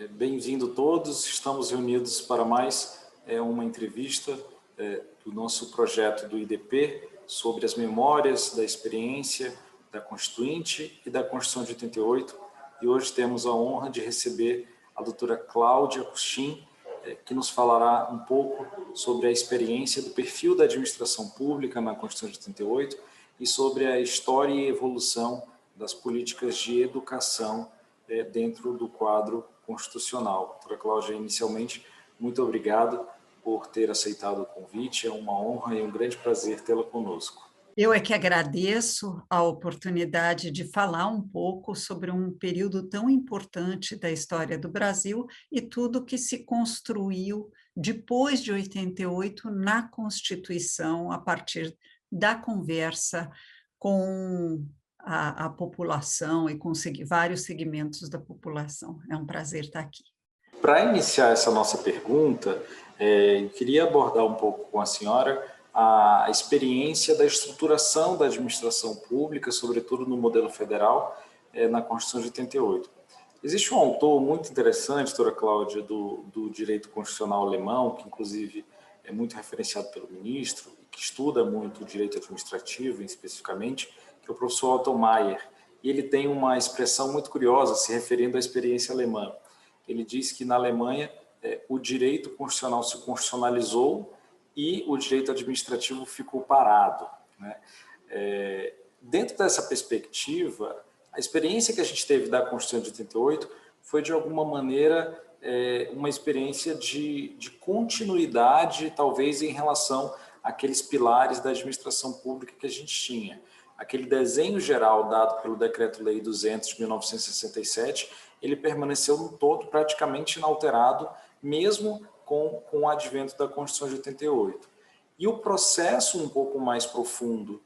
Bem-vindo todos, estamos reunidos para mais uma entrevista do nosso projeto do IDP sobre as memórias da experiência da Constituinte e da Constituição de 88. E hoje temos a honra de receber a doutora Cláudia Custin, que nos falará um pouco sobre a experiência do perfil da administração pública na Constituição de 88 e sobre a história e evolução das políticas de educação dentro do quadro constitucional. Doutora Cláudia, inicialmente, muito obrigado por ter aceitado o convite, é uma honra e um grande prazer tê-la conosco. Eu é que agradeço a oportunidade de falar um pouco sobre um período tão importante da história do Brasil e tudo que se construiu depois de 88 na Constituição, a partir da conversa com a população e com vários segmentos da população. É um prazer estar aqui. Para iniciar essa nossa pergunta, eu queria abordar um pouco com a senhora a experiência da estruturação da administração pública, sobretudo no modelo federal, na Constituição de 88. Existe um autor muito interessante, doutora Cláudia, do direito constitucional alemão, que inclusive é muito referenciado pelo ministro, e que estuda muito o direito administrativo, especificamente, que é o professor Otto Maier. E ele tem uma expressão muito curiosa, se referindo à experiência alemã. Ele diz que na Alemanha o direito constitucional se constitucionalizou e o direito administrativo ficou parado, né? Dentro dessa perspectiva, a experiência que a gente teve da Constituição de 88 foi, de alguma maneira, uma experiência de continuidade, talvez, em relação àqueles pilares da administração pública que a gente tinha. Aquele desenho geral dado pelo Decreto-Lei 200 de 1967, ele permaneceu no todo praticamente inalterado, mesmo com o advento da Constituição de 88. E o processo um pouco mais profundo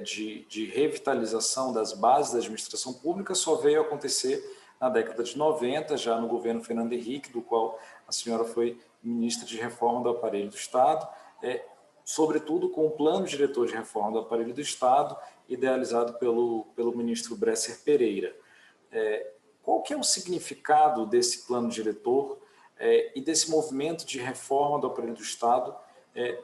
de revitalização das bases da administração pública só veio acontecer na década de 90, já no governo Fernando Henrique, do qual a senhora foi ministra de Reforma do Aparelho do Estado, sobretudo com o Plano Diretor de Reforma do Aparelho do Estado, idealizado pelo ministro Bresser Pereira. Qual que é o significado desse plano diretor e desse movimento de reforma do aparelho do Estado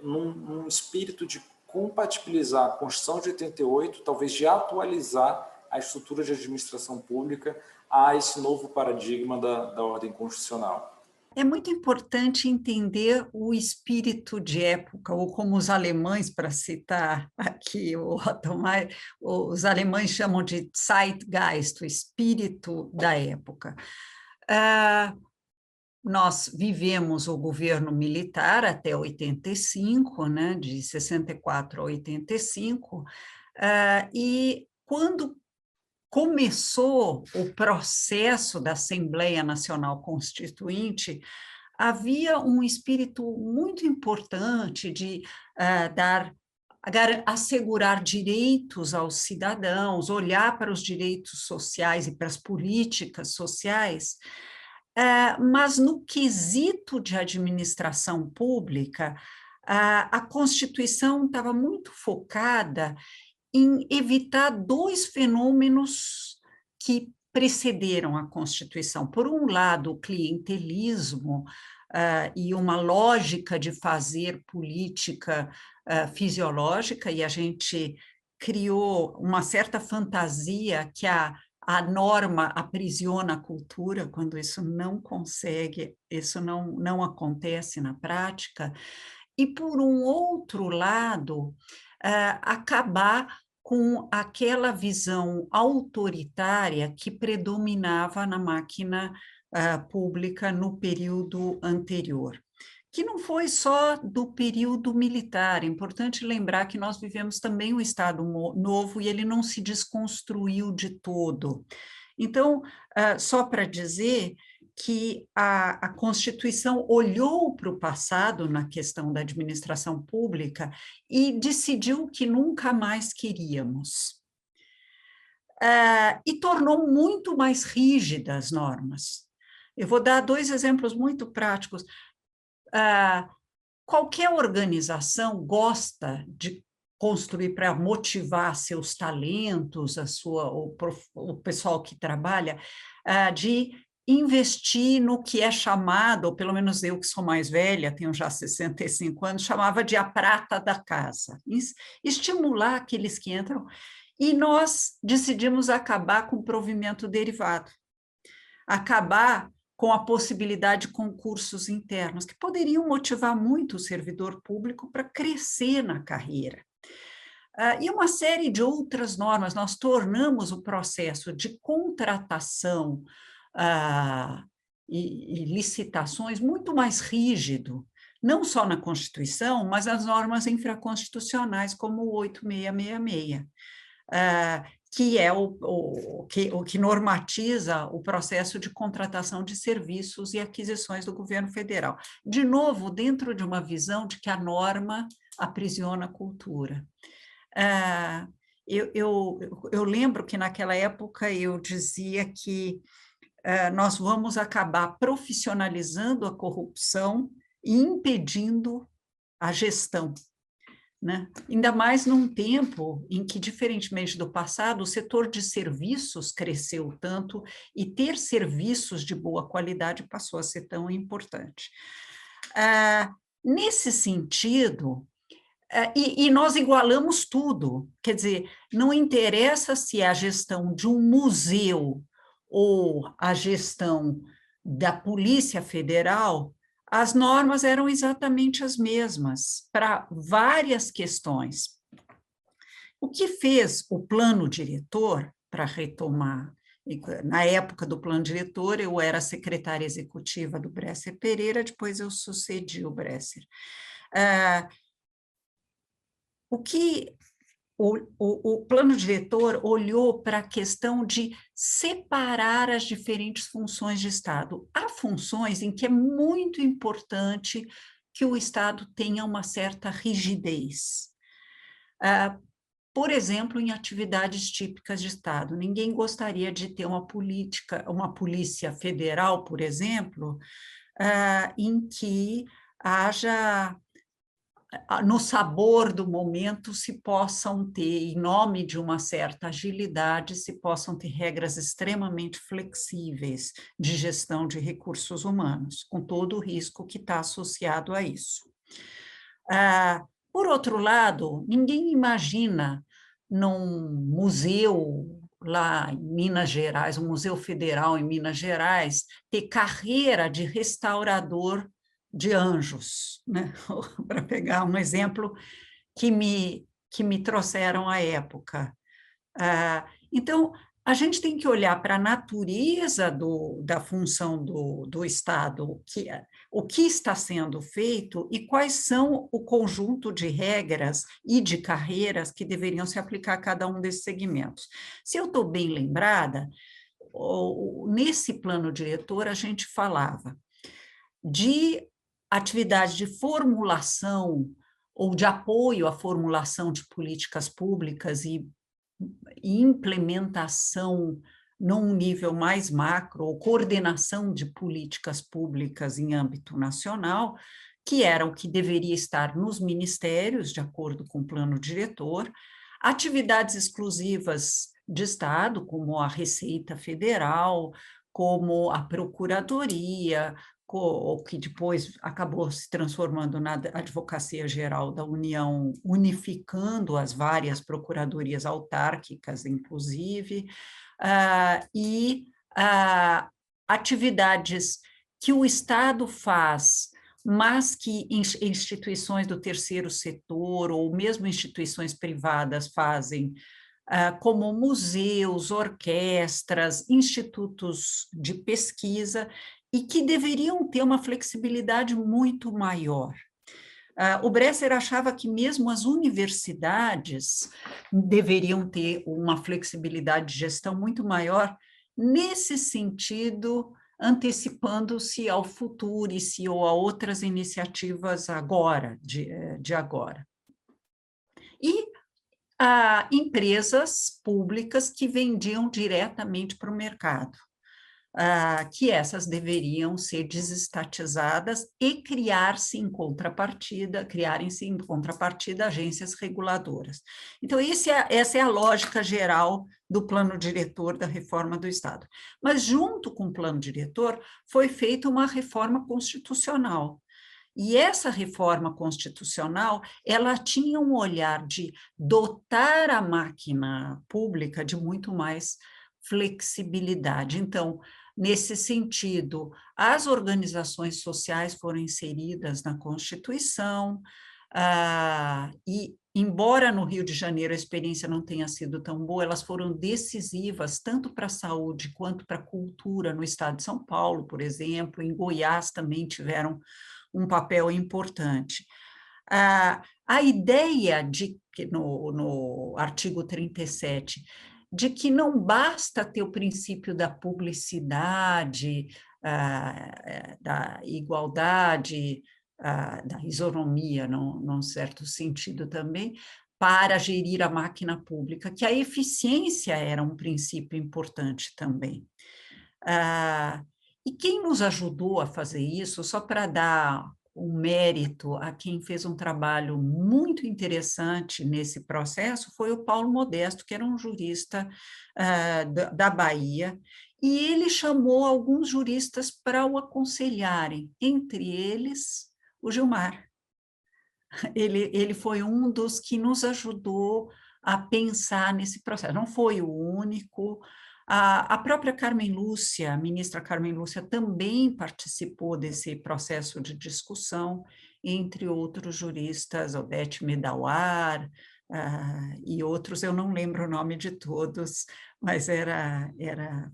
num espírito de compatibilizar a Constituição de 88, talvez de atualizar a estrutura de administração pública a esse novo paradigma da ordem constitucional? É muito importante entender o espírito de época, ou como os alemães, para citar aqui o Otto Maier, os alemães chamam de Zeitgeist, o espírito da época. Nós vivemos o governo militar até 85, né, de 64 a 85, e quando começou o processo da Assembleia Nacional Constituinte, havia um espírito muito importante de assegurar direitos aos cidadãos, olhar para os direitos sociais e para as políticas sociais, mas no quesito de administração pública, a Constituição estava muito focada em evitar dois fenômenos que precederam a Constituição. Por um lado, o clientelismo e uma lógica de fazer política fisiológica, e a gente criou uma certa fantasia que a norma aprisiona a cultura, quando isso não consegue, isso não acontece na prática. E, por um outro lado, acabar com aquela visão autoritária que predominava na máquina pública no período anterior, que não foi só do período militar. É importante lembrar que nós vivemos também um Estado novo e ele não se desconstruiu de todo. Então, só para dizer que a Constituição olhou para o passado na questão da administração pública e decidiu que nunca mais queríamos. E tornou muito mais rígidas as normas. Eu vou dar dois exemplos muito práticos. Qualquer organização gosta de construir para motivar seus talentos, o pessoal que trabalha, de investir no que é chamado, ou pelo menos eu que sou mais velha, tenho já 65 anos, chamava de a prata da casa. Estimular aqueles que entram, e nós decidimos acabar com o provimento derivado, acabar com a possibilidade de concursos internos, que poderiam motivar muito o servidor público para crescer na carreira. E uma série de outras normas, nós tornamos o processo de contratação e licitações muito mais rígido, não só na Constituição, mas nas normas infraconstitucionais, como o 8666, que é o que normatiza o processo de contratação de serviços e aquisições do governo federal. De novo, dentro de uma visão de que a norma aprisiona a cultura. Eu lembro que naquela época eu dizia que nós vamos acabar profissionalizando a corrupção e impedindo a gestão, né? Ainda mais num tempo em que, diferentemente do passado, o setor de serviços cresceu tanto e ter serviços de boa qualidade passou a ser tão importante. Nesse sentido, e nós igualamos tudo, quer dizer, não interessa se é a gestão de um museu ou a gestão da Polícia Federal, as normas eram exatamente as mesmas para várias questões. O que fez o plano diretor, para retomar, na época do plano diretor, eu era secretária executiva do Bresser Pereira, depois eu sucedi o Bresser. O plano diretor olhou para a questão de separar as diferentes funções de Estado. Há funções em que é muito importante que o Estado tenha uma certa rigidez. Por exemplo, em atividades típicas de Estado. Ninguém gostaria de ter uma polícia federal, por exemplo, em que haja, no sabor do momento, se possam ter, em nome de uma certa agilidade, se possam ter regras extremamente flexíveis de gestão de recursos humanos, com todo o risco que está associado a isso. Por outro lado, ninguém imagina num museu lá em Minas Gerais, um museu federal em Minas Gerais, ter carreira de restaurador de anjos, né? Para pegar um exemplo que me trouxeram à época. Então, a gente tem que olhar para a natureza da função do Estado, o que está sendo feito e quais são o conjunto de regras e de carreiras que deveriam se aplicar a cada um desses segmentos. Se eu estou bem lembrada, nesse plano diretor a gente falava de atividade de formulação ou de apoio à formulação de políticas públicas e implementação num nível mais macro, ou coordenação de políticas públicas em âmbito nacional, que era o que deveria estar nos ministérios, de acordo com o plano diretor, atividades exclusivas de Estado, como a Receita Federal, como a Procuradoria, que depois acabou se transformando na Advocacia Geral da União, unificando as várias procuradorias autárquicas, inclusive, e atividades que o Estado faz, mas que instituições do terceiro setor ou mesmo instituições privadas fazem, como museus, orquestras, institutos de pesquisa, e que deveriam ter uma flexibilidade muito maior. O Bresser achava que mesmo as universidades deveriam ter uma flexibilidade de gestão muito maior, nesse sentido, antecipando-se ao futuro ou a outras iniciativas de agora. E empresas públicas que vendiam diretamente para o mercado. que essas deveriam ser desestatizadas e criarem-se em contrapartida agências reguladoras. Então, essa é a lógica geral do plano diretor da reforma do Estado. Mas, junto com o plano diretor, foi feita uma reforma constitucional. E essa reforma constitucional, ela tinha um olhar de dotar a máquina pública de muito mais flexibilidade. Então, nesse sentido, as organizações sociais foram inseridas na Constituição, e, embora no Rio de Janeiro a experiência não tenha sido tão boa, elas foram decisivas tanto para a saúde quanto para a cultura no estado de São Paulo, por exemplo, em Goiás também tiveram um papel importante. A ideia de que no artigo 37, de que não basta ter o princípio da publicidade, da igualdade, da isonomia, num certo sentido também, para gerir a máquina pública, que a eficiência era um princípio importante também. E quem nos ajudou a fazer isso, só para dar um mérito a quem fez um trabalho muito interessante nesse processo, foi o Paulo Modesto, que era um jurista da Bahia, e ele chamou alguns juristas para o aconselharem, entre eles o Gilmar. Ele foi um dos que nos ajudou a pensar nesse processo. Não foi o único. A própria Carmen Lúcia, a ministra Carmen Lúcia, também participou desse processo de discussão, entre outros juristas, Odete Medawar, e outros, eu não lembro o nome de todos, mas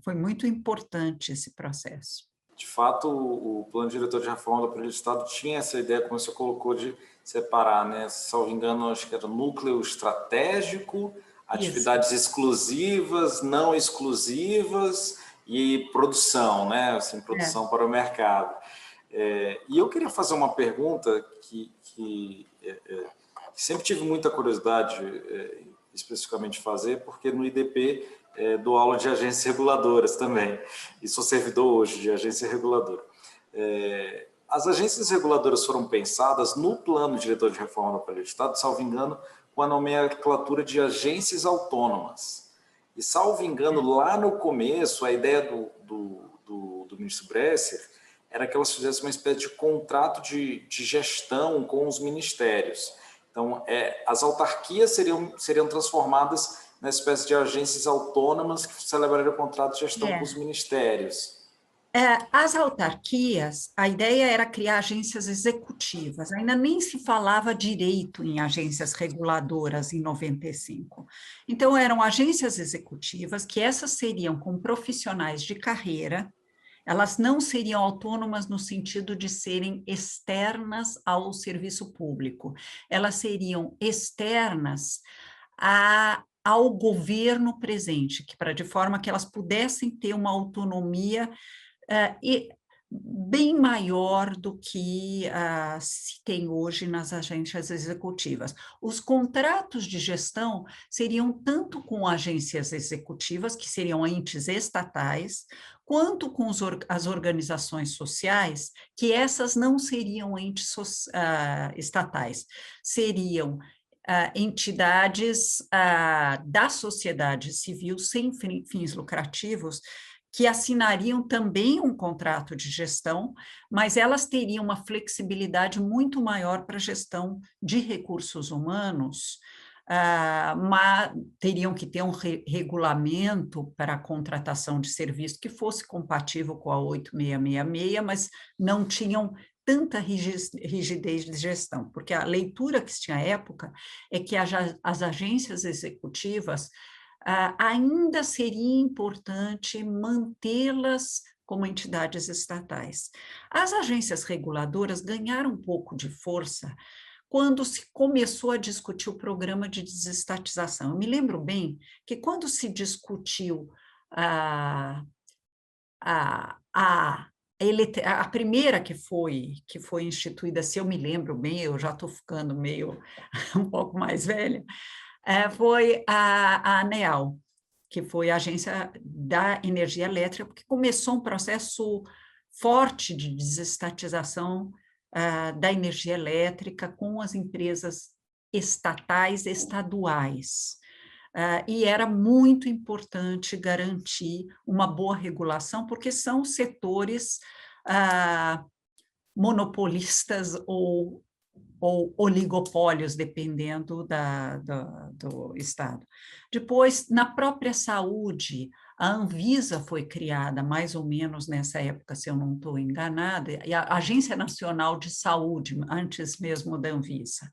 foi muito importante esse processo. De fato, o plano diretor de reforma do Política do Estado tinha essa ideia, como você colocou, de separar, né? Salvo engano, acho que era núcleo estratégico, atividades exclusivas, não exclusivas e produção, né? Assim, produção para o mercado. E eu queria fazer uma pergunta que sempre tive muita curiosidade, especificamente fazer, porque no IDP dou aula de agências reguladoras também, e sou servidor hoje de agência reguladora. As agências reguladoras foram pensadas no plano diretor de reforma do Política do Estado, salvo engano, com a nomenclatura de agências autônomas. E, salvo engano, lá no começo, a ideia do ministro Bresser era que elas fizessem uma espécie de contrato de gestão com os ministérios. Então, as autarquias seriam transformadas na espécie de agências autônomas que celebrariam o contrato de gestão com os ministérios. As autarquias, a ideia era criar agências executivas, ainda nem se falava direito em agências reguladoras em 95. Então, eram agências executivas, que essas seriam com profissionais de carreira, elas não seriam autônomas no sentido de serem externas ao serviço público, elas seriam externas ao governo presente, de forma que elas pudessem ter uma autonomia bem maior do que se tem hoje nas agências executivas. Os contratos de gestão seriam tanto com agências executivas, que seriam entes estatais, quanto com as organizações sociais, que essas não seriam entes estatais, seriam entidades da sociedade civil sem fins lucrativos, que assinariam também um contrato de gestão, mas elas teriam uma flexibilidade muito maior para a gestão de recursos humanos, mas teriam que ter um regulamento para a contratação de serviço que fosse compatível com a 8666, mas não tinham tanta rigidez de gestão, porque a leitura que se tinha à época é que as agências executivas ainda seria importante mantê-las como entidades estatais. As agências reguladoras ganharam um pouco de força quando se começou a discutir o programa de desestatização. Eu me lembro bem que quando se discutiu a primeira que foi instituída, se eu me lembro bem, eu já estou ficando meio um pouco mais velha, foi a ANEAL, que foi a Agência da Energia Elétrica, porque começou um processo forte de desestatização da energia elétrica com as empresas estatais, estaduais. E era muito importante garantir uma boa regulação, porque são setores monopolistas ou oligopólios, dependendo do Estado. Depois, na própria saúde, a Anvisa foi criada mais ou menos nessa época, se eu não estou enganada, e a Agência Nacional de Saúde, antes mesmo da Anvisa,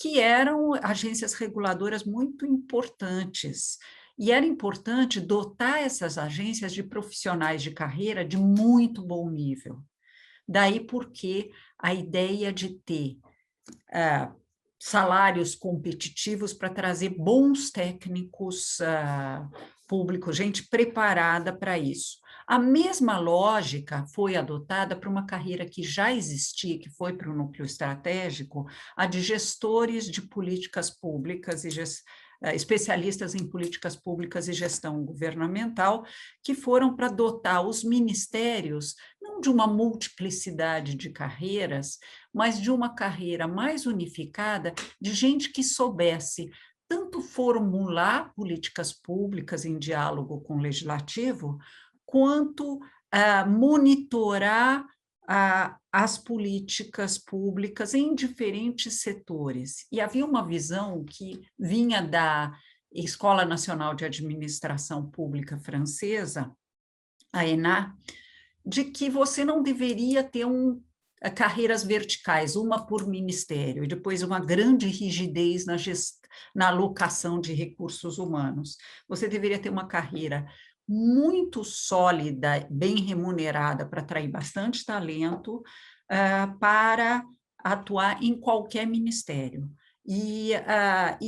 que eram agências reguladoras muito importantes. E era importante dotar essas agências de profissionais de carreira de muito bom nível. Daí porque a ideia de ter salários competitivos para trazer bons técnicos públicos, gente preparada para isso. A mesma lógica foi adotada para uma carreira que já existia, que foi para o núcleo estratégico, a de gestores de políticas públicas e especialistas em políticas públicas e gestão governamental, que foram para dotar os ministérios, não de uma multiplicidade de carreiras, mas de uma carreira mais unificada, de gente que soubesse tanto formular políticas públicas em diálogo com o legislativo, quanto monitorar as políticas públicas em diferentes setores. E havia uma visão que vinha da Escola Nacional de Administração Pública Francesa, a ENA, de que você não deveria ter carreiras verticais, uma por ministério, e depois uma grande rigidez na alocação de recursos humanos. Você deveria ter uma carreira muito sólida, bem remunerada, para atrair bastante talento, para atuar em qualquer ministério. E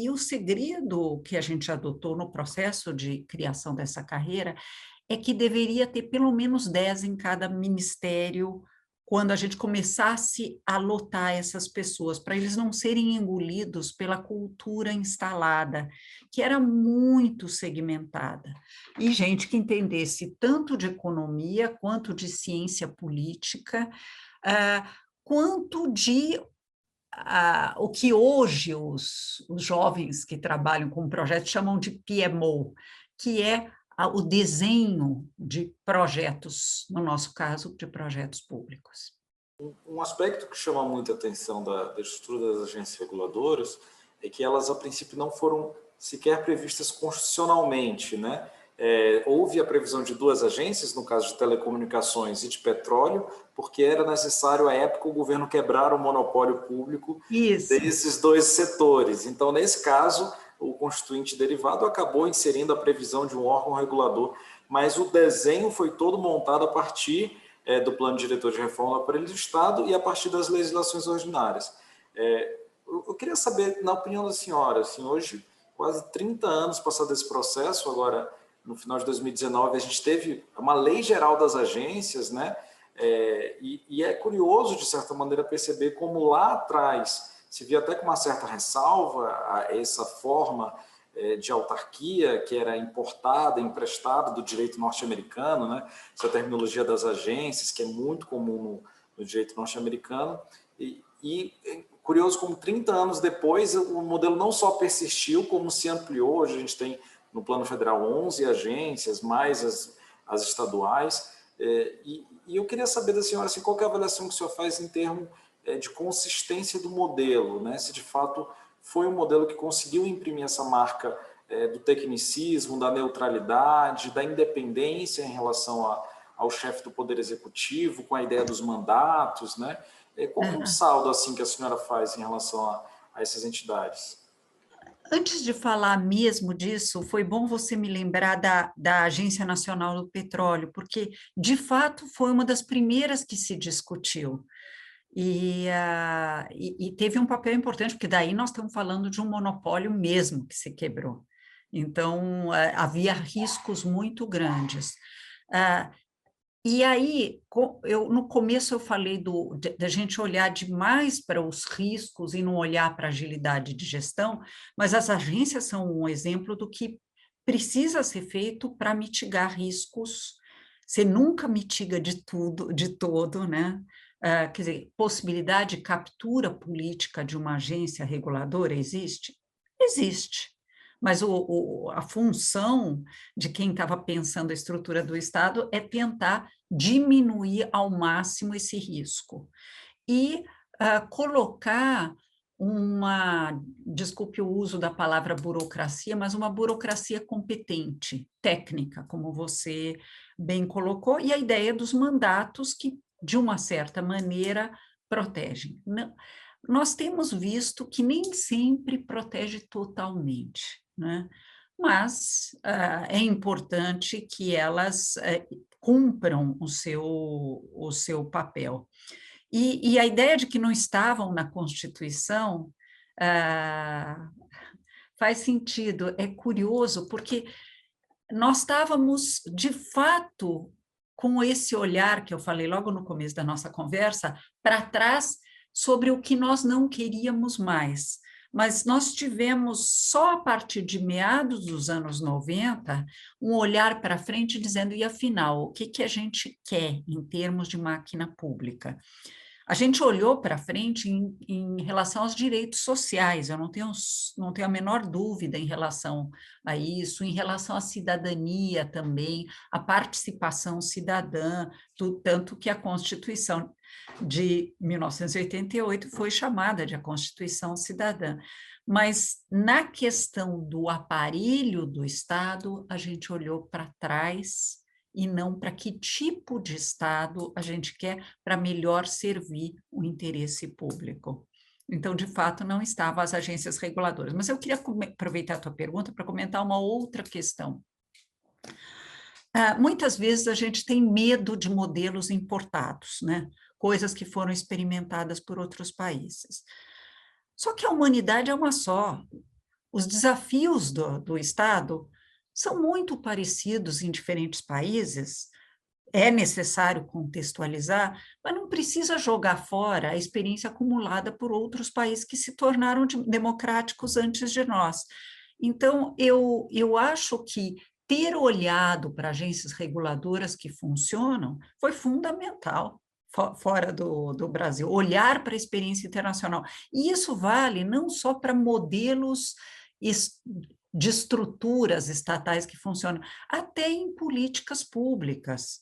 o segredo que a gente adotou no processo de criação dessa carreira é que deveria ter pelo menos 10 em cada ministério quando a gente começasse a lotar essas pessoas, para eles não serem engolidos pela cultura instalada, que era muito segmentada. E gente que entendesse tanto de economia, quanto de ciência política, quanto de o que hoje os jovens que trabalham com projetos chamam de PMO, que é o desenho de projetos, no nosso caso, de projetos públicos. Um aspecto que chama muita atenção da estrutura das agências reguladoras é que elas, a princípio, não foram sequer previstas constitucionalmente, né? Houve a previsão de 2 agências, no caso de telecomunicações e de petróleo, porque era necessário, à época, o governo quebrar o monopólio público desses 2 setores. Então, nesse caso, o constituinte derivado acabou inserindo a previsão de um órgão regulador, mas o desenho foi todo montado a partir do plano diretor de reforma do aparelho do Estado e a partir das legislações ordinárias. Eu queria saber, na opinião da senhora, assim, hoje, quase 30 anos passado esse processo, agora, no final de 2019, a gente teve uma lei geral das agências, né? E é curioso, de certa maneira, perceber como lá atrás se via até com uma certa ressalva a essa forma de autarquia que era importada, emprestada do direito norte-americano, né? Essa terminologia das agências, que é muito comum no direito norte-americano. E curioso como 30 anos depois o modelo não só persistiu, como se ampliou. Hoje a gente tem no plano federal 11 agências, mais as estaduais. E eu queria saber da senhora assim, qual que é a avaliação que o senhor faz em termos de consistência do modelo, né? Se de fato foi um modelo que conseguiu imprimir essa marca do tecnicismo, da neutralidade, da independência em relação ao chefe do Poder Executivo, com a ideia dos mandatos, né? Qual é o saldo assim, que a senhora faz em relação a essas entidades? Antes de falar mesmo disso, foi bom você me lembrar da Agência Nacional do Petróleo, porque, de fato, foi uma das primeiras que se discutiu. E teve um papel importante, porque daí nós estamos falando de um monopólio mesmo que se quebrou. Então, havia riscos muito grandes. E aí, no começo eu falei da gente olhar demais para os riscos e não olhar para a agilidade de gestão, mas as agências são um exemplo do que precisa ser feito para mitigar riscos. Você nunca mitiga de tudo, de todo, né? Quer dizer, possibilidade de captura política de uma agência reguladora existe? Existe. Mas a função de quem estava pensando a estrutura do Estado é tentar diminuir ao máximo esse risco e colocar desculpe o uso da palavra burocracia, mas uma burocracia competente, técnica, como você bem colocou, e a ideia dos mandatos que, de uma certa maneira, protegem. Não, nós temos visto que nem sempre protege totalmente, né? Mas é importante que elas cumpram o seu papel. E a ideia de que não estavam na Constituição faz sentido, é curioso, porque nós estávamos, de fato, com esse olhar que eu falei logo no começo da nossa conversa, para trás sobre o que nós não queríamos mais. Mas nós tivemos, só a partir de meados dos anos 90, um olhar para frente dizendo, e afinal, o que a gente quer em termos de máquina pública? A gente olhou para frente em relação aos direitos sociais, eu não tenho a menor dúvida em relação a isso, em relação à cidadania também, a participação cidadã, tanto que a Constituição de 1988 foi chamada de a Constituição Cidadã. Mas na questão do aparelho do Estado, a gente olhou para trás e não para que tipo de Estado a gente quer para melhor servir o interesse público. Então, de fato, não estavam as agências reguladoras. Mas eu queria aproveitar a tua pergunta para comentar uma outra questão. Muitas vezes a gente tem medo de modelos importados, né? Coisas que foram experimentadas por outros países. Só que a humanidade é uma só. Os desafios do Estado são muito parecidos em diferentes países, é necessário contextualizar, mas não precisa jogar fora a experiência acumulada por outros países que se tornaram democráticos antes de nós. Então, eu acho que ter olhado para agências reguladoras que funcionam foi fundamental fora do Brasil, olhar para a experiência internacional. E isso vale não só para modelos de estruturas estatais que funcionam, até em políticas públicas.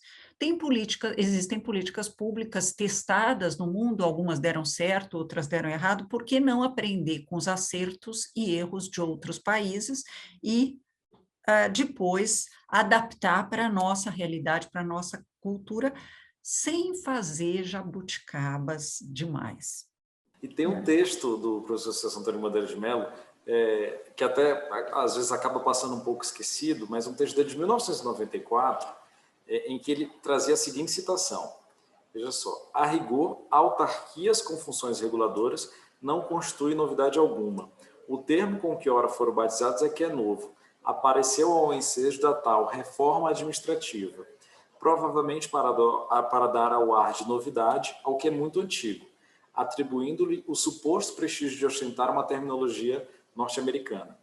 Existem políticas públicas testadas no mundo, algumas deram certo, outras deram errado, por que não aprender com os acertos e erros de outros países e depois adaptar para a nossa realidade, para a nossa cultura, sem fazer jabuticabas demais. E tem um texto do professor César Antônio Madeira de Mello, que até às vezes acaba passando um pouco esquecido, mas um texto dele de 1994, em que ele trazia a seguinte citação. Veja só, a rigor, autarquias com funções reguladoras não constituem novidade alguma. O termo com que ora foram batizados é que é novo. Apareceu ao ensejo da tal reforma administrativa, provavelmente para dar ao ar de novidade ao que é muito antigo, atribuindo-lhe o suposto prestígio de ostentar uma terminologia norte-americana.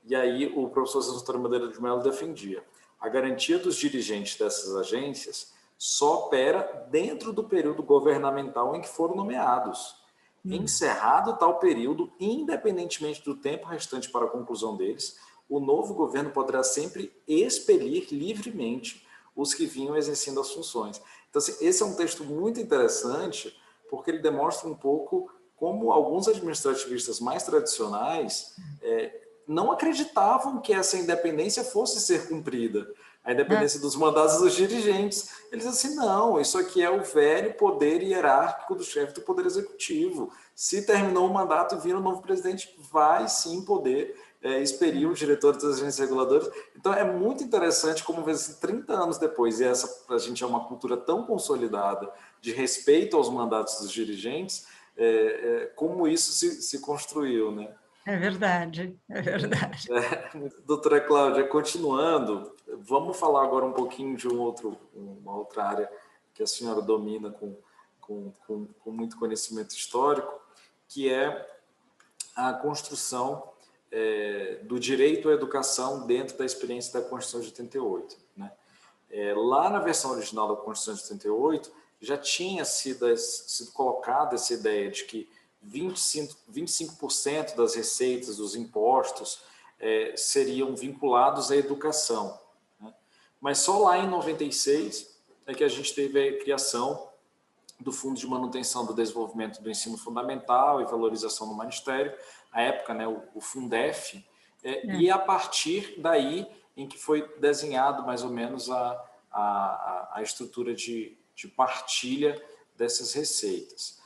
E aí o professor César Antônio Madeira de Mello defendia: a garantia dos dirigentes dessas agências só opera dentro do período governamental em que foram nomeados. Encerrado tal período, independentemente do tempo restante para a conclusão deles, o novo governo poderá sempre expelir livremente os que vinham exercendo as funções. Então, assim, esse é um texto muito interessante, porque ele demonstra um pouco como alguns administrativistas mais tradicionais não acreditavam que essa independência fosse ser cumprida, a independência dos mandados dos dirigentes. Eles assim, não, isso aqui é o velho poder hierárquico do chefe do Poder Executivo. Se terminou o mandato e vir um novo presidente, vai sim poder expelir os diretores das agências reguladoras. Então, é muito interessante como, às vezes, 30 anos depois, e essa a gente é uma cultura tão consolidada de respeito aos mandatos dos dirigentes, como isso se construiu, né? É verdade, é verdade. Doutora Cláudia, continuando, vamos falar agora um pouquinho de uma outra área que a senhora domina com muito conhecimento histórico, que é a construção do direito à educação dentro da experiência da Constituição de 88. Né? Lá na versão original da Constituição de 88, já tinha sido colocada essa ideia de que 25% das receitas dos impostos seriam vinculados à educação. Né? Mas só lá em 96 é que a gente teve a criação do Fundo de Manutenção do Desenvolvimento do Ensino Fundamental e Valorização do Magistério, à época, né, o Fundef, e a partir daí em que foi desenhado mais ou menos a estrutura de partilha dessas receitas.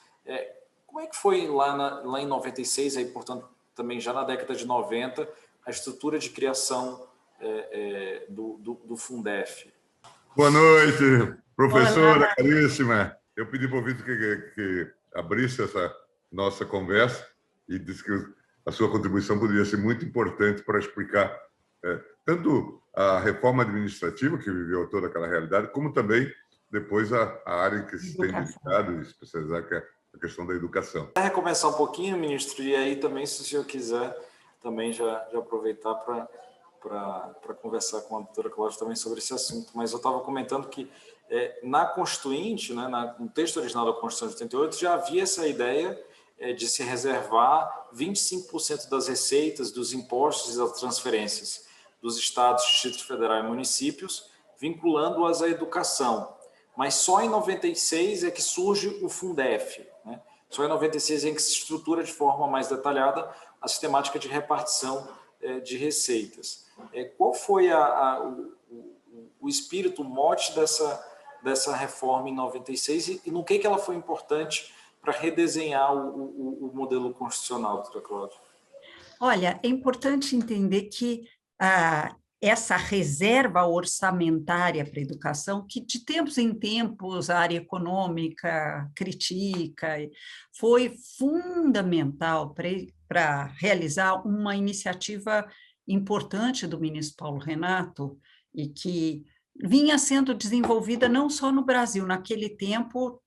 Como é que foi lá em 96, aí, portanto, também já na década de 90, a estrutura de criação do Fundef? Boa noite, professora. Olá. Caríssima. Eu pedi para o Vitor que abrisse essa nossa conversa e disse que a sua contribuição poderia ser muito importante para explicar tanto a reforma administrativa, que viveu toda aquela realidade, como também depois a área em que se tem dedicado e especializar, que é a questão da educação. Vou recomeçar um pouquinho, ministro, e aí também, se o senhor quiser, também já aproveitar para conversar com a doutora Cláudia também sobre esse assunto. Mas eu estava comentando que na Constituinte, né, no texto original da Constituição de 88, já havia essa ideia de se reservar 25% das receitas dos impostos e das transferências dos estados, Distrito Federal e municípios, vinculando-as à educação. Mas só em 96 é que surge o Fundef. Né? Só em 96 é que se estrutura de forma mais detalhada a sistemática de repartição de receitas. Qual foi o espírito, o mote dessa reforma em 96 e no que ela foi importante para redesenhar o modelo constitucional, doutora Cláudia? Olha, é importante entender que essa reserva orçamentária para a educação, que de tempos em tempos a área econômica critica, foi fundamental para realizar uma iniciativa importante do ministro Paulo Renato e que vinha sendo desenvolvida não só no Brasil. Naquele tempo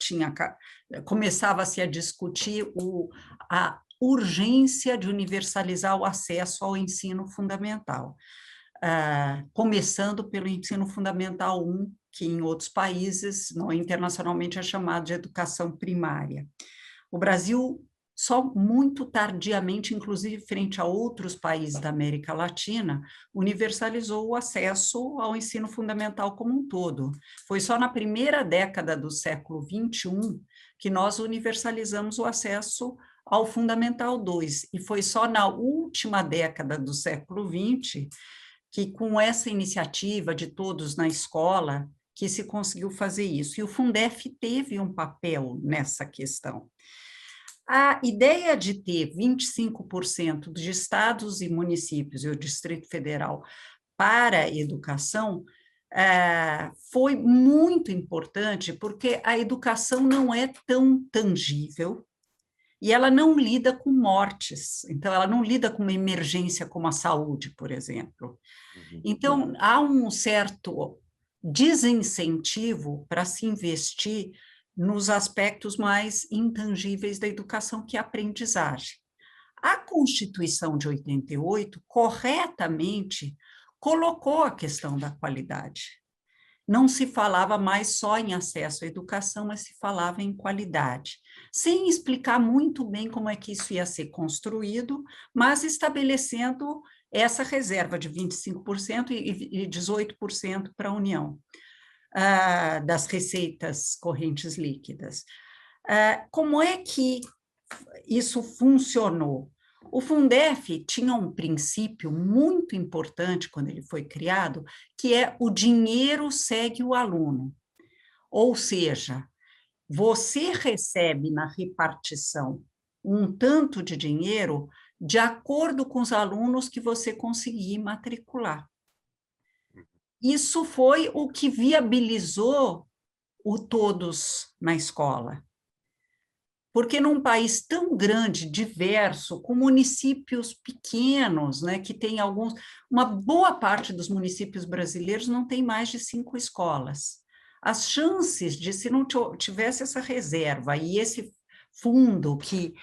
começava-se a discutir a urgência de universalizar o acesso ao ensino fundamental, começando pelo ensino fundamental 1, que em outros países, internacionalmente, é chamado de educação primária. O Brasil, só muito tardiamente, inclusive frente a outros países da América Latina, universalizou o acesso ao ensino fundamental como um todo. Foi só na primeira década do século XXI que nós universalizamos o acesso ao Fundamental 2, e foi só na última década do século XX que, com essa iniciativa de todos na escola, que se conseguiu fazer isso. E o Fundef teve um papel nessa questão. A ideia de ter 25% de estados e municípios e o Distrito Federal para a educação foi muito importante, porque a educação não é tão tangível e ela não lida com mortes, então ela não lida com uma emergência como a saúde, por exemplo. Então, há um certo desincentivo para se investir nos aspectos mais intangíveis da educação, que é a aprendizagem. A Constituição de 88, corretamente, colocou a questão da qualidade. Não se falava mais só em acesso à educação, mas se falava em qualidade, sem explicar muito bem como é que isso ia ser construído, mas estabelecendo essa reserva de 25% e 18% para a União. Das receitas correntes líquidas. Como é que isso funcionou? O Fundef tinha um princípio muito importante quando ele foi criado, que é o dinheiro segue o aluno. Ou seja, você recebe na repartição um tanto de dinheiro de acordo com os alunos que você conseguir matricular. Isso foi o que viabilizou o todos na escola. Porque num país tão grande, diverso, com municípios pequenos, né, que tem uma boa parte dos municípios brasileiros não tem mais de 5 escolas. As chances de, se não tivesse essa reserva e esse fundo que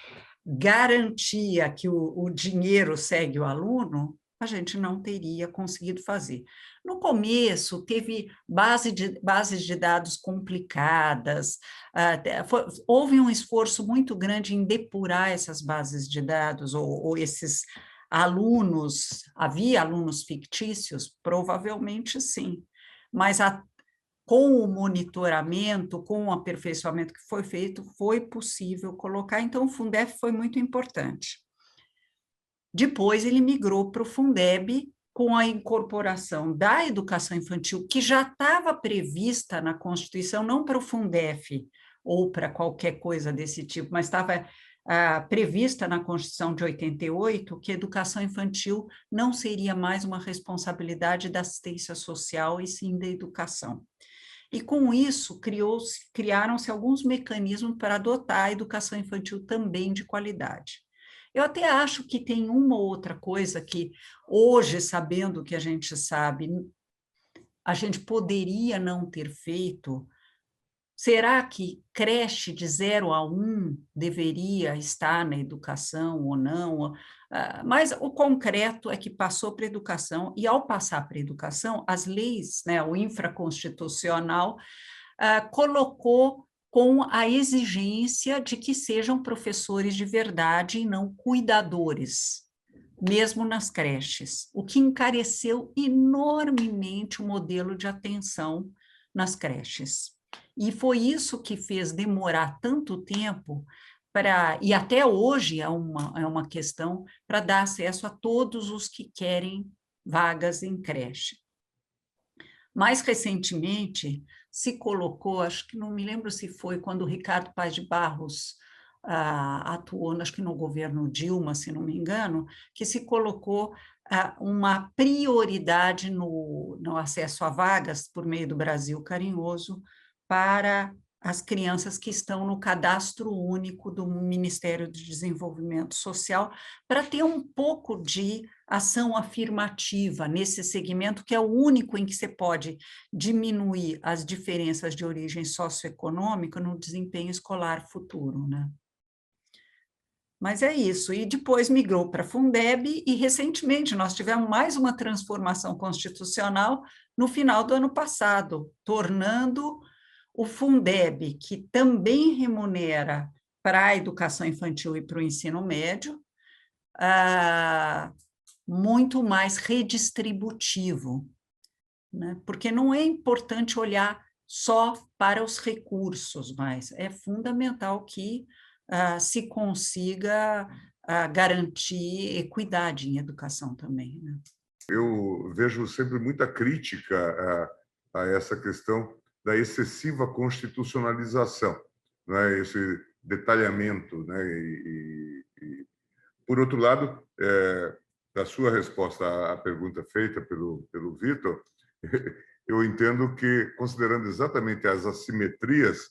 garantia que o dinheiro segue o aluno, a gente não teria conseguido fazer. No começo, teve bases de dados complicadas, houve um esforço muito grande em depurar essas bases de dados, ou esses alunos, havia alunos fictícios? Provavelmente sim, mas com o monitoramento, com o aperfeiçoamento que foi feito, foi possível colocar, então o Fundef foi muito importante. Depois ele migrou para o Fundeb, com a incorporação da educação infantil, que já estava prevista na Constituição, não para o Fundef ou para qualquer coisa desse tipo, mas estava prevista na Constituição de 88, que a educação infantil não seria mais uma responsabilidade da assistência social, e sim da educação. E, com isso, criaram-se alguns mecanismos para adotar a educação infantil também de qualidade. Eu até acho que tem uma ou outra coisa que, hoje, sabendo o que a gente sabe, a gente poderia não ter feito. Será que creche de 0 a 1 deveria estar na educação ou não? Mas o concreto é que passou para a educação, e ao passar para a educação, as leis, né, o infraconstitucional, colocou com a exigência de que sejam professores de verdade e não cuidadores, mesmo nas creches, o que encareceu enormemente o modelo de atenção nas creches. E foi isso que fez demorar tanto tempo e até hoje é uma questão para dar acesso a todos os que querem vagas em creche. Mais recentemente, se colocou, acho que não me lembro se foi quando o Ricardo Paes de Barros atuou, acho que no governo Dilma, se não me engano, que se colocou uma prioridade no acesso a vagas por meio do Brasil Carinhoso para as crianças que estão no cadastro único do Ministério do Desenvolvimento Social, para ter um pouco de ação afirmativa nesse segmento, que é o único em que você pode diminuir as diferenças de origem socioeconômica no desempenho escolar futuro, né? Mas é isso, e depois migrou para a Fundeb, e recentemente nós tivemos mais uma transformação constitucional no final do ano passado, tornando o Fundeb, que também remunera para a educação infantil e para o ensino médio, muito mais redistributivo, né? Porque não é importante olhar só para os recursos, mas é fundamental que se consiga garantir equidade em educação também, né? Eu vejo sempre muita crítica a essa questão da excessiva constitucionalização, né? Esse detalhamento, né? Por outro lado, da sua resposta à pergunta feita pelo Vitor, eu entendo que, considerando exatamente as assimetrias,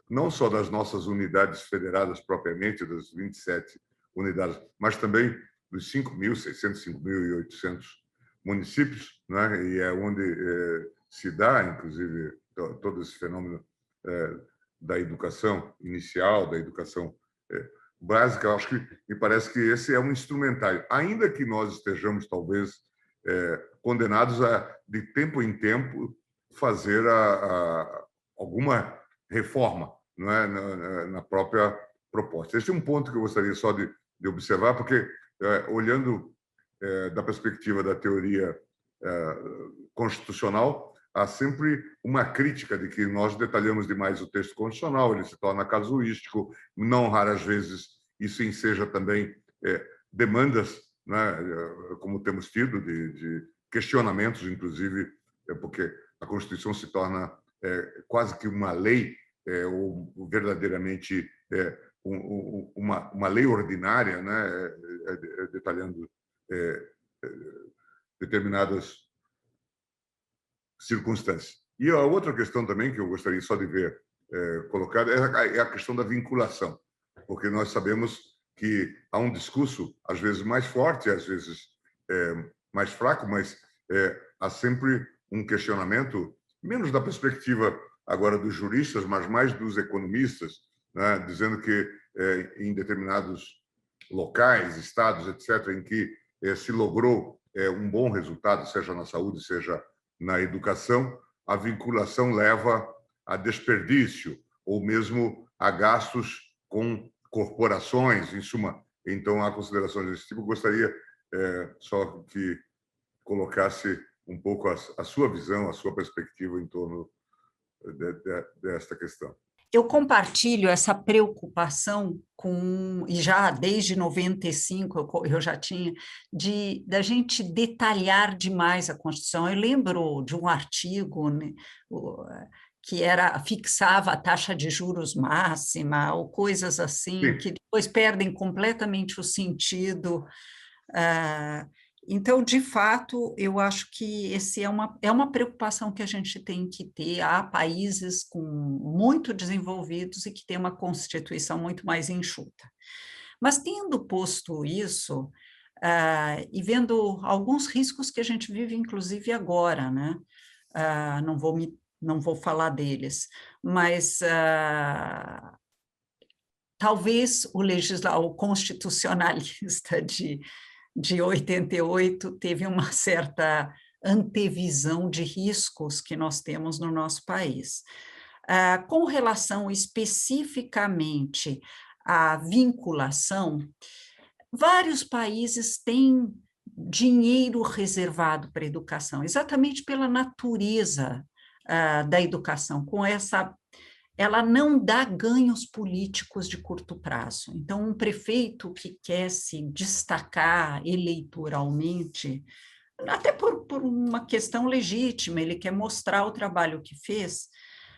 não só das nossas unidades federadas propriamente, das 27 unidades, mas também dos 5.800 municípios, né? E é onde se dá, inclusive, todo esse fenômeno da educação inicial, da educação básica. Eu acho que me parece que esse é um instrumentário, ainda que nós estejamos, talvez, condenados a, de tempo em tempo, fazer alguma reforma, não é, na própria proposta. Esse é um ponto que eu gostaria só de observar, porque, olhando da perspectiva da teoria constitucional, há sempre uma crítica de que nós detalhamos demais o texto constitucional, ele se torna casuístico, não raras vezes isso enseja também demandas, né, como temos tido, de questionamentos, inclusive, porque a Constituição se torna quase que uma lei, ou verdadeiramente uma lei ordinária, né, detalhando determinadas circunstâncias. E a outra questão também que eu gostaria só de ver colocada é a questão da vinculação, porque nós sabemos que há um discurso, às vezes mais forte, às vezes mais fraco, mas há sempre um questionamento, menos da perspectiva agora dos juristas, mas mais dos economistas, né, dizendo que em determinados locais, estados, etc., em que se logrou um bom resultado, seja na saúde, seja na educação, a vinculação leva a desperdício ou mesmo a gastos com corporações, em suma. Então, há considerações desse tipo. Gostaria só que colocasse um pouco a sua visão, a sua perspectiva em torno desta questão. Eu compartilho essa preocupação e já desde 95 eu já tinha, da gente detalhar demais a Constituição. Eu lembro de um artigo, né, que fixava a taxa de juros máxima, ou coisas assim, Sim. que depois perdem completamente o sentido. Então, de fato, eu acho que esse é uma preocupação que a gente tem que ter. Há países muito desenvolvidos e que têm uma Constituição muito mais enxuta. Mas, tendo posto isso, e vendo alguns riscos que a gente vive, inclusive, agora, né? Não vou falar deles, mas talvez o constitucionalista de 88 teve uma certa antevisão de riscos que nós temos no nosso país. Com relação especificamente à vinculação, vários países têm dinheiro reservado para a educação, exatamente pela natureza da educação, ela não dá ganhos políticos de curto prazo. Então, um prefeito que quer se destacar eleitoralmente, até por uma questão legítima, ele quer mostrar o trabalho que fez,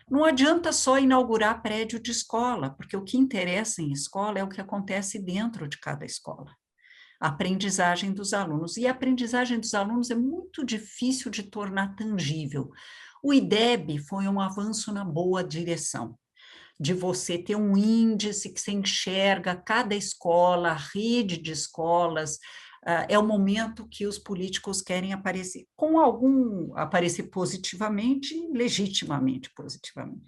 não adianta só inaugurar prédio de escola, porque o que interessa em escola é o que acontece dentro de cada escola. A aprendizagem dos alunos. E a aprendizagem dos alunos é muito difícil de tornar tangível. O IDEB foi um avanço na boa direção, de você ter um índice que você enxerga cada escola, a rede de escolas. É o momento que os políticos querem aparecer, aparecer positivamente, legitimamente positivamente.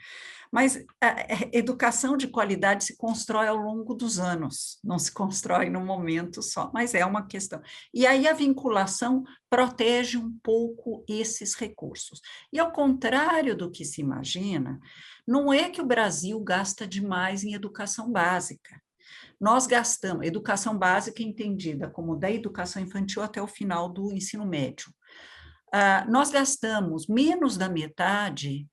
Mas a educação de qualidade se constrói ao longo dos anos, não se constrói num momento só, mas é uma questão. E aí a vinculação protege um pouco esses recursos. E ao contrário do que se imagina, não é que o Brasil gasta demais em educação básica. Nós gastamos, educação básica entendida como da educação infantil até o final do ensino médio. Nós gastamos menos da metade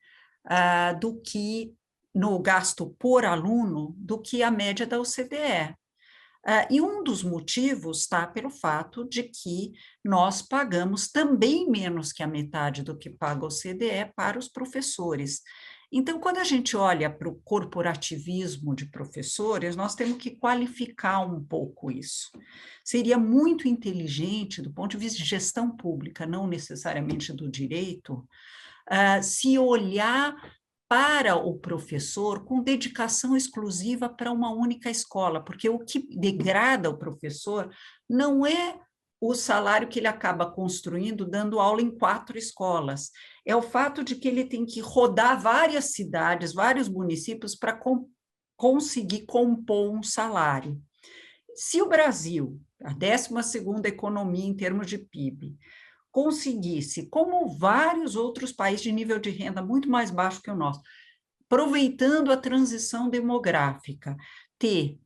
do que no gasto por aluno do que a média da OCDE. E um dos motivos está pelo fato de que nós pagamos também menos que a metade do que paga a OCDE para os professores. Então, quando a gente olha para o corporativismo de professores, nós temos que qualificar um pouco isso. Seria muito inteligente, do ponto de vista de gestão pública, não necessariamente do direito, se olhar para o professor com dedicação exclusiva para uma única escola, porque o que degrada o professor não é o salário que ele acaba construindo dando aula em 4 escolas, é o fato de que ele tem que rodar várias cidades, vários municípios para conseguir compor um salário. Se o Brasil, a 12ª economia em termos de PIB, conseguisse, como vários outros países de nível de renda muito mais baixo que o nosso, aproveitando a transição demográfica, ter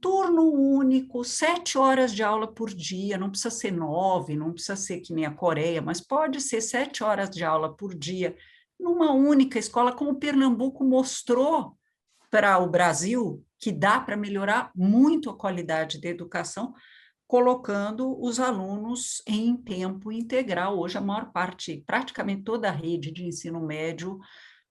turno único, 7 horas de aula por dia, não precisa ser 9, não precisa ser que nem a Coreia, mas pode ser 7 horas de aula por dia, numa única escola, como Pernambuco mostrou para o Brasil, que dá para melhorar muito a qualidade da educação, colocando os alunos em tempo integral. Hoje, a maior parte, praticamente toda a rede de ensino médio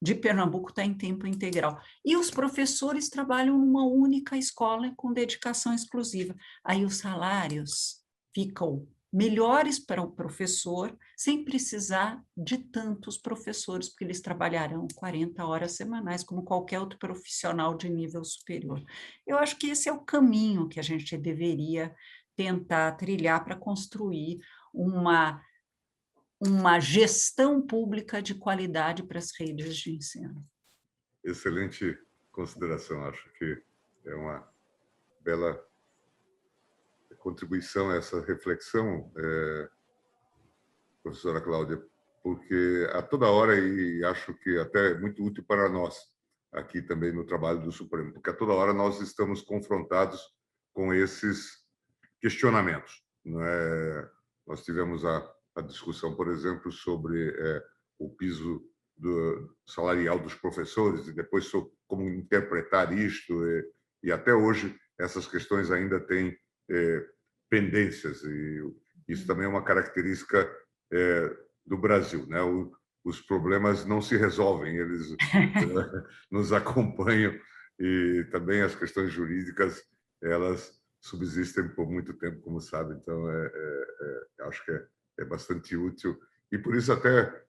de Pernambuco está em tempo integral. E os professores trabalham numa única escola com dedicação exclusiva. Aí os salários ficam melhores para o professor, sem precisar de tantos professores, porque eles trabalharão 40 horas semanais, como qualquer outro profissional de nível superior. Eu acho que esse é o caminho que a gente deveria tentar trilhar para construir uma gestão pública de qualidade para as redes de ensino. Excelente consideração. Acho que é uma bela contribuição a essa reflexão, professora Cláudia, porque a toda hora, e acho que até é muito útil para nós, aqui também no trabalho do Supremo, porque a toda hora nós estamos confrontados com esses questionamentos. Não é? Nós tivemos a discussão, por exemplo, sobre o piso salarial dos professores, e depois sobre como interpretar isto, e até hoje essas questões ainda têm pendências, e isso também é uma característica do Brasil, né? Os problemas não se resolvem, eles nos acompanham, e também as questões jurídicas, elas subsistem por muito tempo, como sabe. Então, acho que é bastante útil, e por isso até,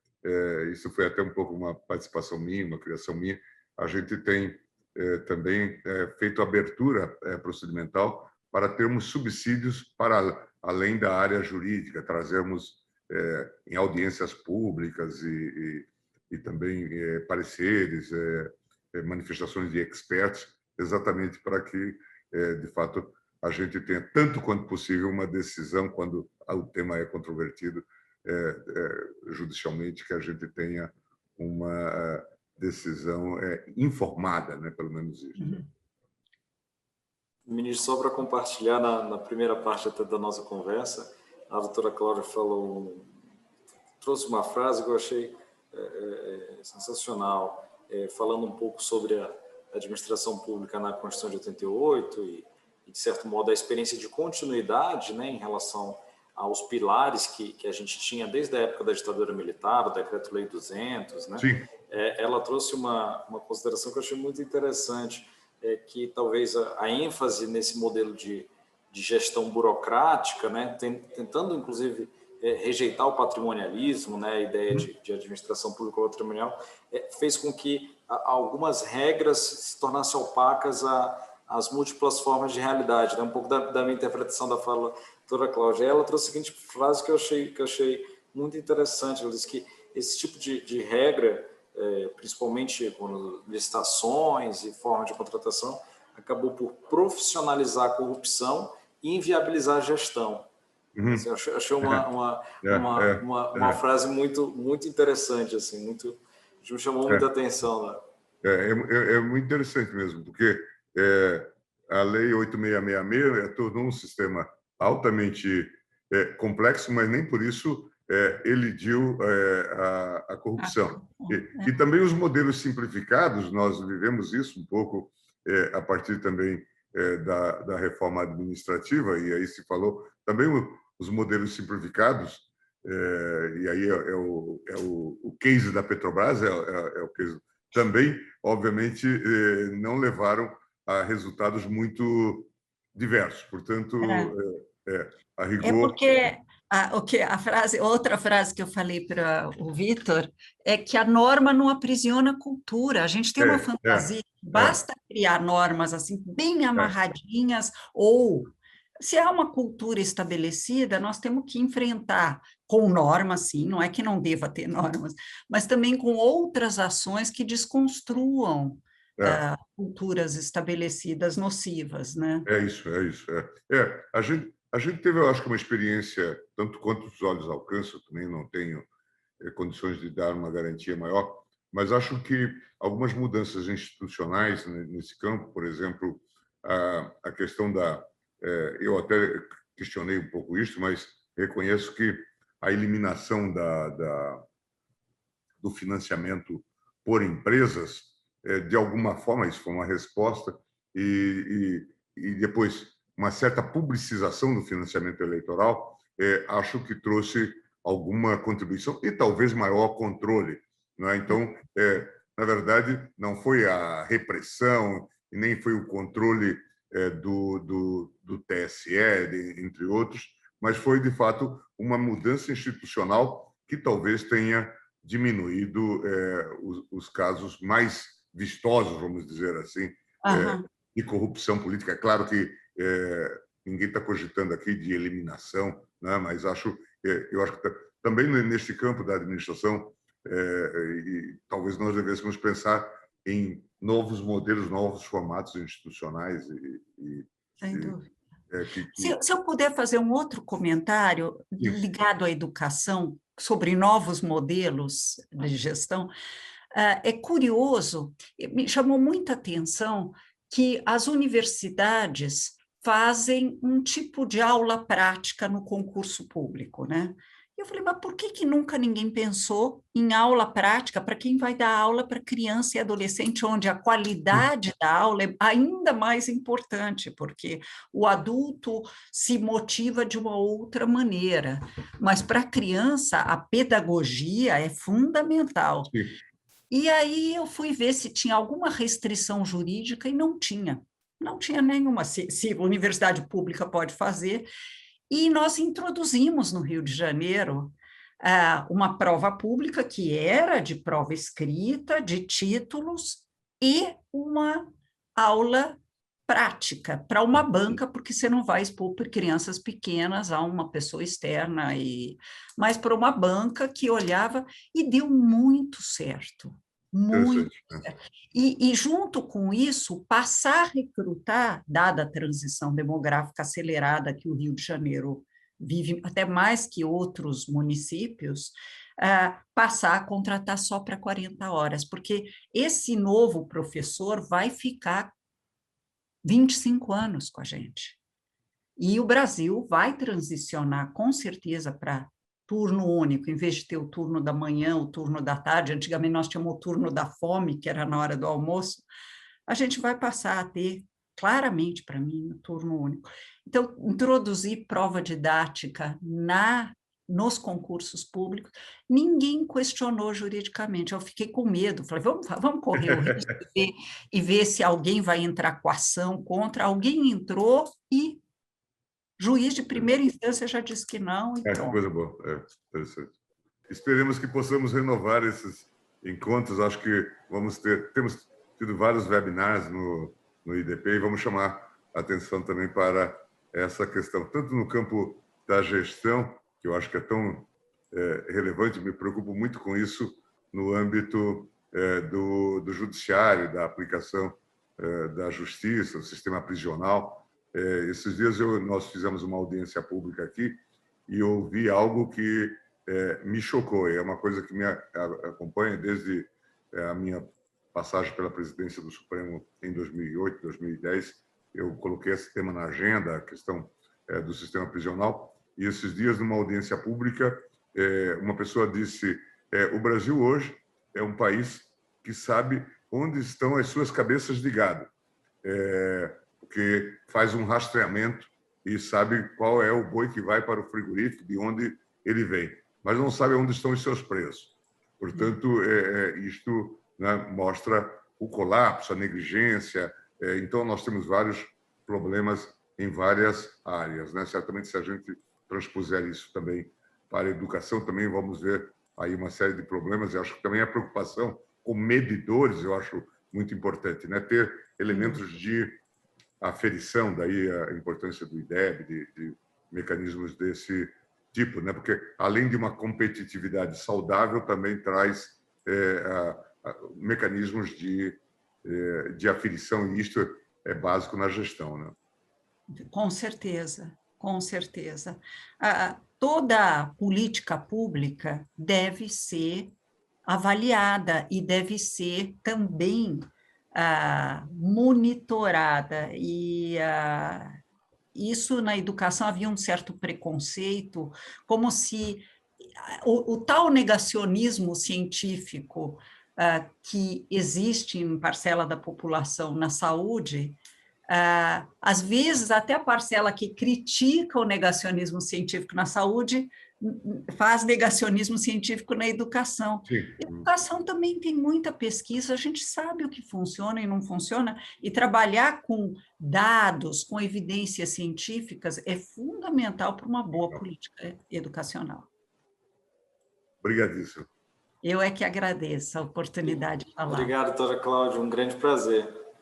isso foi até um pouco uma participação minha, uma criação minha, a gente tem também feito abertura procedimental para termos subsídios para além da área jurídica, trazermos em audiências públicas e também pareceres, manifestações de experts, exatamente para que, de fato, a gente tenha, tanto quanto possível, uma decisão, quando o tema é controvertido judicialmente, que a gente tenha uma decisão informada, né, pelo menos isso. Uhum. Ministro, só para compartilhar, na primeira parte até da nossa conversa, a doutora Cláudia trouxe uma frase que eu achei sensacional, falando um pouco sobre a administração pública na Constituição de 88 e, de certo modo, a experiência de continuidade, né, em relação aos pilares que a gente tinha desde a época da ditadura militar, o Decreto-Lei 200, né? Sim. Ela trouxe uma consideração que eu achei muito interessante, que talvez a ênfase nesse modelo de gestão burocrática, né, tentando, inclusive, rejeitar o patrimonialismo, né, a ideia de administração pública patrimonial, fez com que algumas regras se tornassem opacas às múltiplas formas de realidade. Né? Um pouco da minha interpretação da fala da doutora Cláudia. Ela trouxe a seguinte frase que eu achei muito interessante. Ela disse que esse tipo de regra, principalmente com licitações e forma de contratação, acabou por profissionalizar a corrupção e inviabilizar a gestão. Uhum. Assim, achei uma frase muito interessante, assim, me chamou muita atenção. Né? É muito interessante mesmo, porque a Lei 8666 tornou um sistema altamente complexo, mas nem por isso elidiu a corrupção. E também os modelos simplificados, nós vivemos isso um pouco a partir também da reforma administrativa, e aí se falou também os modelos simplificados, e aí o case da Petrobras, é o case também, obviamente, não levaram a resultados muito diversos. Portanto, a rigor... É porque outra frase que eu falei para o Vitor é que a norma não aprisiona a cultura. A gente tem uma fantasia que basta criar normas assim bem amarradinhas, ou se há uma cultura estabelecida, nós temos que enfrentar com normas, sim, não é que não deva ter normas, mas também com outras ações que desconstruam culturas estabelecidas nocivas, né? É isso. A gente teve, eu acho que uma experiência, tanto quanto os olhos alcançam, também não tenho condições de dar uma garantia maior, mas acho que algumas mudanças institucionais nesse campo, por exemplo, a questão eu até questionei um pouco isso, mas reconheço que a eliminação do financiamento por empresas, de alguma forma, isso foi uma resposta, e depois uma certa publicização do financiamento eleitoral, acho que trouxe alguma contribuição e talvez maior controle. Não é? Então, na verdade, não foi a repressão e nem foi o controle do TSE, entre outros, mas foi, de fato, uma mudança institucional que talvez tenha diminuído os casos mais vistosos, vamos dizer assim, de corrupção política. É claro que ninguém está cogitando aqui de eliminação, né? Mas eu acho que também neste campo da administração, e talvez nós devêssemos pensar em novos modelos, novos formatos institucionais Sem dúvida. que... Se eu puder fazer um outro comentário ligado à educação, sobre novos modelos de gestão, é curioso, me chamou muita atenção que as universidades fazem um tipo de aula prática no concurso público, né? Eu falei, mas por que nunca ninguém pensou em aula prática para quem vai dar aula para criança e adolescente, onde a qualidade da aula é ainda mais importante, porque o adulto se motiva de uma outra maneira, mas para a criança a pedagogia é fundamental. Sim. E aí eu fui ver se tinha alguma restrição jurídica e não tinha. Não tinha nenhuma, se a universidade pública pode fazer. E nós introduzimos no Rio de Janeiro uma prova pública que era de prova escrita, de títulos, e uma aula prática para uma banca, porque você não vai expor por crianças pequenas a uma pessoa externa, mas para uma banca que olhava e deu muito certo. Muito. E, junto com isso, passar a recrutar, dada a transição demográfica acelerada que o Rio de Janeiro vive, até mais que outros municípios, passar a contratar só para 40 horas, porque esse novo professor vai ficar 25 anos com a gente. E o Brasil vai transicionar, com certeza, para turno único, em vez de ter o turno da manhã, o turno da tarde. Antigamente nós tínhamos o turno da fome, que era na hora do almoço. A gente vai passar a ter, claramente para mim, o turno único. Então, introduzir prova didática nos concursos públicos, ninguém questionou juridicamente. Eu fiquei com medo, falei, vamos correr o risco e ver se alguém vai entrar com ação contra. Alguém entrou e juiz de primeira instância já disse que não. Que coisa boa, interessante. Esperemos que possamos renovar esses encontros. Acho que temos tido vários webinars no IDP e vamos chamar a atenção também para essa questão, tanto no campo da gestão, que eu acho que é tão relevante, me preocupo muito com isso no âmbito do judiciário, da aplicação da justiça, do sistema prisional. Esses dias nós fizemos uma audiência pública aqui e ouvi algo que me chocou. É uma coisa que me acompanha desde a minha passagem pela presidência do Supremo em 2008, 2010. Eu coloquei esse tema na agenda, a questão do sistema prisional. E esses dias, numa audiência pública, uma pessoa disse: o Brasil hoje é um país que sabe onde estão as suas cabeças de gado. Porque faz um rastreamento e sabe qual é o boi que vai para o frigorífico, de onde ele vem, mas não sabe onde estão os seus preços. Portanto, isto, né, mostra o colapso, a negligência. Então, nós temos vários problemas em várias áreas, né? Certamente, se a gente transpuser isso também para a educação, também vamos ver aí uma série de problemas. Eu acho que também a preocupação com medidores, eu acho muito importante, né? Ter elementos de aferição, daí a importância do IDEB, de mecanismos desse tipo, né? Porque, além de uma competitividade saudável, também traz mecanismos de aferição, e isto é básico na gestão, né? Com certeza, com certeza. Toda política pública deve ser avaliada e deve ser também monitorada, e isso na educação havia um certo preconceito, como se o tal negacionismo científico que existe em parcela da população na saúde, às vezes até a parcela que critica o negacionismo científico na saúde faz negacionismo científico na educação. Sim. Educação também tem muita pesquisa, a gente sabe o que funciona e não funciona, e trabalhar com dados, com evidências científicas é fundamental para uma boa política educacional. Obrigadíssimo. Eu é que agradeço a oportunidade de falar. Obrigado, doutora Cláudia, um grande prazer.